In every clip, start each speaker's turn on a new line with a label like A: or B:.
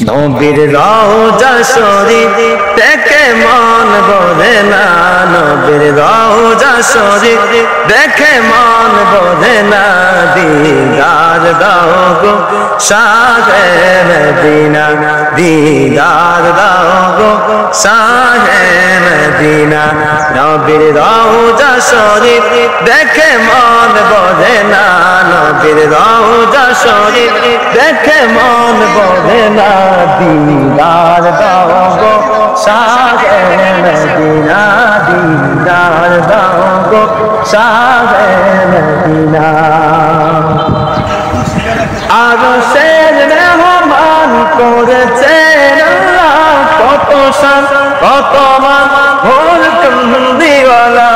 A: নবীর রওজা শরীফ দেখে মন ভরে না, নবীর রওজা শরীফ দেখে মন ভরে না। দিদার দাও গো শাহে মদিনা, দিদার দাও গো শাহে মদিনা। নবীর রওজা শরীফ দেখে মন ভরে না, নবীর রওজা শরীফ দেখে মন ভরে না। দিদার দাও গো শাহে মদিনা, দিদার দাও গো শাহে মদিনা। আরশের মেহমান করেছেন আল্লাহ, কত শান কত মান ভোর কান্দিওয়ালা।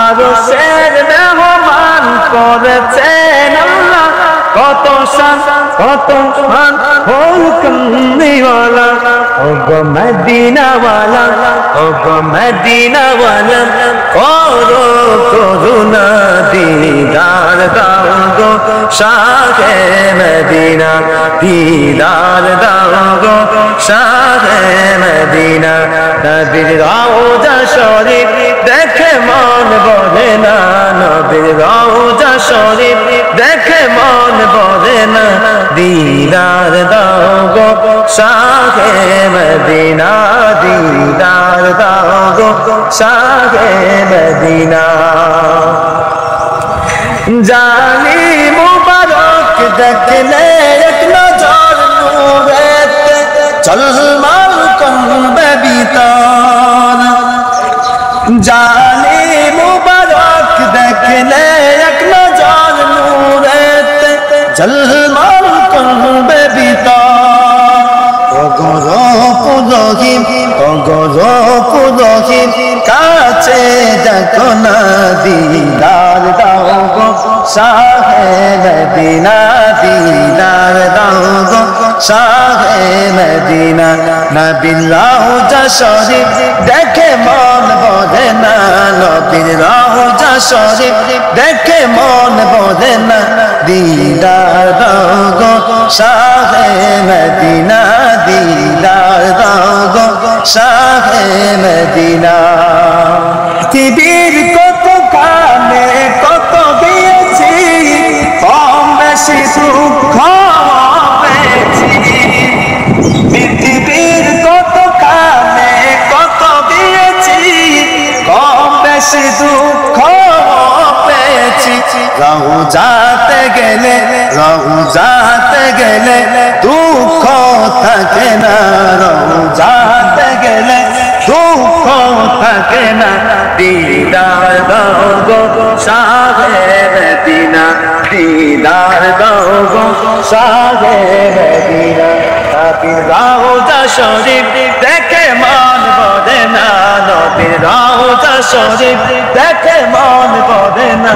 A: আরশের মেহমান করেছেন আল্লাহ, কত শান কত মান ভোর কান্দিওয়ালা। ও গো মদিনাওয়ালা, ও গো মদিনাওয়ালা, করো করুণা। দিদার দাও গো শাহে মদিনা, দিদার দাও গো শাহে মদিনা। নবীর রওজা শরীফ দেখে মন ভরে না, নবীর রওজা শরীফ দেখে মন ভরে না। দিদার দাও গো শাহে মদিনা, দিদার দাও গো শাহে মদিনা। জানি মুবারক দেখলে এক নজর নূরেতে ঝলমল করবে ভিতর। জানি মুবারক দেখলে এক নজর নূরেতে ঝলমল করবে ভিতর। ওগো পুরোহিত, ওগো পুরোহিত, কাছে দেখো না। দিদার দাও গো শাহে মদিনা, দিদার দাও গো শাহে মদিনা। নবীর রওজা শরীফ দেখে মন ভরে না, নবীর রওজা শরীফ দেখে মন ভরে না। দিদার দাও গো শাহে মদিনা, দিদার দাও গো শাহে মদিনা। পৃথিবীর কত কানে কত দিয়েছি, কম বেশি দুঃখ পেয়েছি। পৃথিবীর কত কানে কত দিয়েছি, কম বেশি দুঃখ পেয়েছি। রওজাতে গেলে, রওজাতে গেলে দুঃখ থাকে না, রওজাতে গেলে দুঃখ থাকে না। দিদার দাও গো শাহে মদিনা, দিদার দাও গো শাহে মদিনা। নবীর রওজা শরীফ দেখে মন ভরে না, নবীর রওজা শরীফ দেখে মন ভরে না।